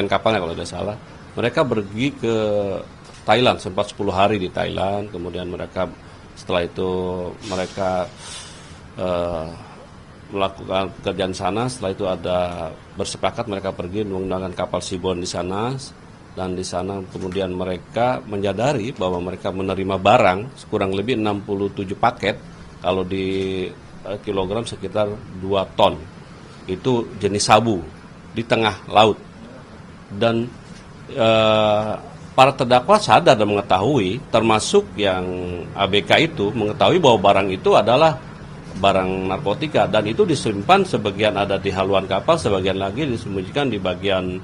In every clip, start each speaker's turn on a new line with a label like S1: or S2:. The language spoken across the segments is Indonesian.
S1: kapalnya kalau tidak salah. Mereka pergi ke Thailand, sempat 10 hari di Thailand, kemudian mereka setelah itu mereka melakukan pekerjaan sana. Setelah itu ada bersepakat mereka pergi menggunakan kapal Seabourn di sana, dan di sana kemudian mereka menyadari bahwa mereka menerima barang kurang lebih 67 paket, kalau di kilogram sekitar 2 ton. Itu jenis sabu di tengah laut. Dan para terdakwa sadar dan mengetahui, termasuk yang ABK itu mengetahui bahwa barang itu adalah barang narkotika, dan itu disimpan sebagian ada di haluan kapal, sebagian lagi disembunyikan di bagian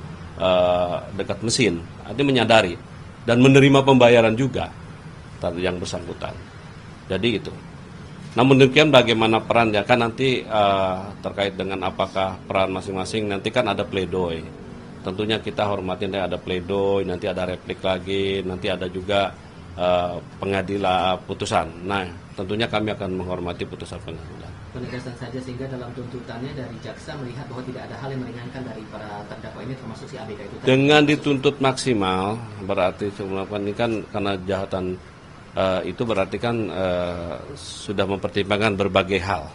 S1: dekat mesin. Artinya menyadari dan menerima pembayaran juga yang bersangkutan. Jadi itu. Namun demikian bagaimana perannya kan nanti terkait dengan apakah peran masing-masing, nanti kan ada pledoi. Tentunya kita hormatin ada pledoi, nanti ada replik lagi, nanti ada juga pengadilan putusan. Nah, tentunya kami akan menghormati putusan pengadilan.
S2: Penegasan saja sehingga dalam tuntutannya dari jaksa melihat bahwa tidak ada hal yang meringankan dari para terdakwa ini, termasuk si ABK itu.
S1: Dengan dituntut maksimal berarti melakukan ini kan karena kejahatan itu berarti kan sudah mempertimbangkan berbagai hal,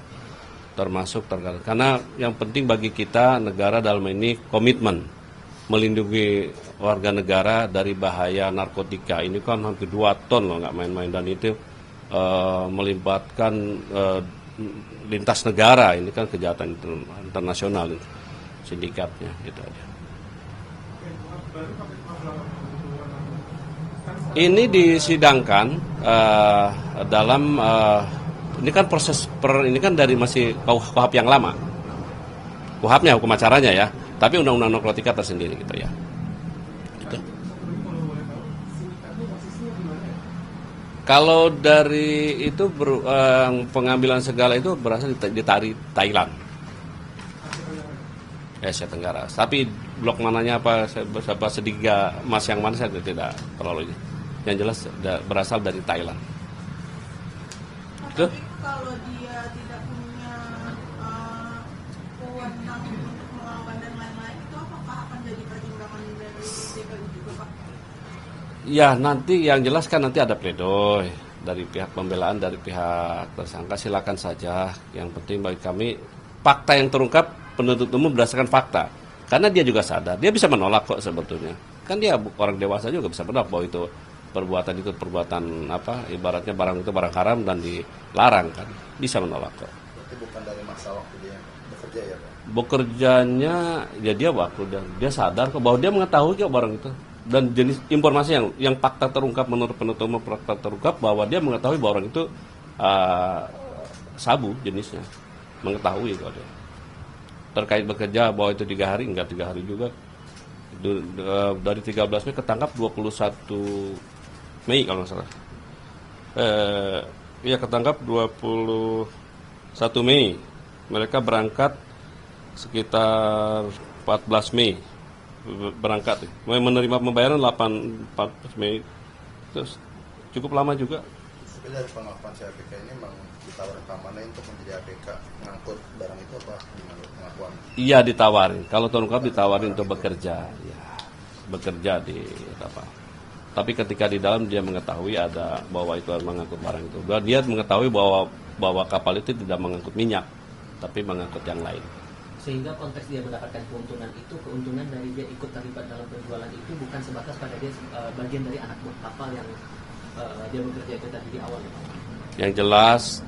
S1: termasuk karena yang penting bagi kita negara dalam ini komitmen melindungi warga negara dari bahaya narkotika. Ini kan hampir 2 ton loh, nggak main-main, dan itu melibatkan lintas negara. Ini kan kejahatan internasional sindikatnya, gitu aja. Ini disidangkan dalam ini kan proses ini kan dari masih KUHP yang lama, KUHP-nya, hukum acaranya ya, tapi undang-undang narkotika tersendiri gitu ya. Gitu. Kalau dari itu pengambilan segala itu berasal di Thailand, Asia Tenggara. Tapi blok mananya apa sedikit emas yang mana saya tidak terlalu. Yang jelas berasal dari Thailand.
S3: Tapi kalau dia tidak punya wewenang untuk melawan dan lain-lain, itu apakah akan jadi pertimbangan dari DPU juga, Pak?
S1: Ya, nanti yang jelas kan nanti ada pledoi dari pihak pembelaan, dari pihak tersangka, silakan saja. Yang penting bagi kami fakta yang terungkap, penuntut umum berdasarkan fakta. Karena dia juga sadar, dia bisa menolak kok sebetulnya. Kan dia orang dewasa juga bisa menolak bahwa itu perbuatan apa, ibaratnya barang itu barang haram dan dilarang, kan bisa menolak kok.
S4: Berarti bukan dari masa waktu dia bekerja ya, Pak?
S1: Bekerjanya ya dia waktu dia sadar kok bahwa dia mengetahui kok barang itu, dan jenis informasi yang fakta terungkap menurut penuntut umum, fakta terungkap bahwa dia mengetahui bahwa orang itu sabu jenisnya, mengetahui kok dia. Terkait bekerja bahwa itu 3 hari, enggak 3 hari juga. Dari 13 Mei ketangkap 21 Mei kalau nggak salah. Iya, ketangkap 21 Mei. Mereka berangkat sekitar 14 Mei. Berangkat. Menerima pembayaran 14 Mei. Terus cukup lama juga.
S4: Tapi dari pengakuan si ABK ini memang ditawarin keamanan untuk menjadi ABK ngangkut barang itu apa gimana pengakuan? Iya,
S1: ditawarin. Kalau terungkap ditawarin untuk bekerja. Ya, bekerja di apa. Tapi ketika di dalam dia mengetahui ada bahwa itu mengangkut barang itu. Dia mengetahui bahwa kapal itu tidak mengangkut minyak, tapi mengangkut yang lain.
S2: Sehingga konteks dia mendapatkan keuntungan dari dia ikut terlibat dalam penjualan itu bukan sebatas pada dia bagian dari anak buah kapal yang dia bekerja itu tadi di awal.
S1: Yang jelas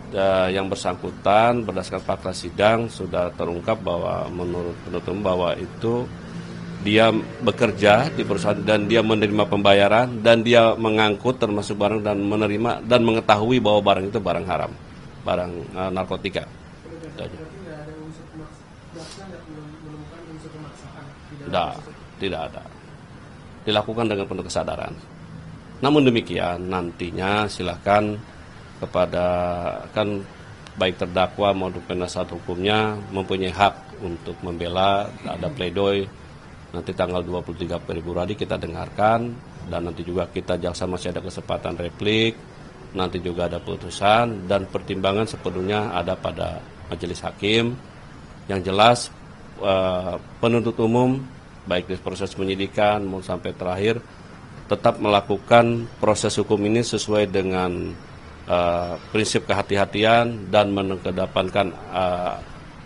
S1: yang bersangkutan berdasarkan fakta sidang sudah terungkap bahwa menurut penuntut bahwa itu dia bekerja di perusahaan dan dia menerima pembayaran dan dia mengangkut termasuk barang dan menerima dan mengetahui bahwa barang itu barang haram, barang narkotika. Tidak ada. Dilakukan dengan penuh kesadaran. Namun demikian nantinya silakan kepada kan baik terdakwa maupun penasihat hukumnya mempunyai hak untuk membela, ada pledoi. Nanti tanggal 23 Februari kita dengarkan, dan nanti juga kita jaksa masih ada kesempatan replik, nanti juga ada putusan, dan pertimbangan sepenuhnya ada pada majelis hakim. Yang jelas penuntut umum baik di proses penyidikan maupun sampai terakhir, tetap melakukan proses hukum ini sesuai dengan prinsip kehati-hatian dan mengedepankan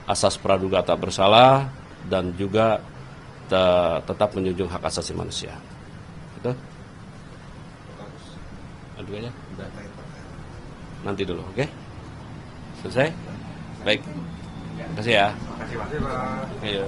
S1: asas praduga tak bersalah dan juga tetap menjunjung hak asasi manusia. Gitu? Aduh ya. Nanti dulu, oke? Selesai? Baik. Terima kasih ya.
S5: Terima kasih Pak.
S1: Ayo.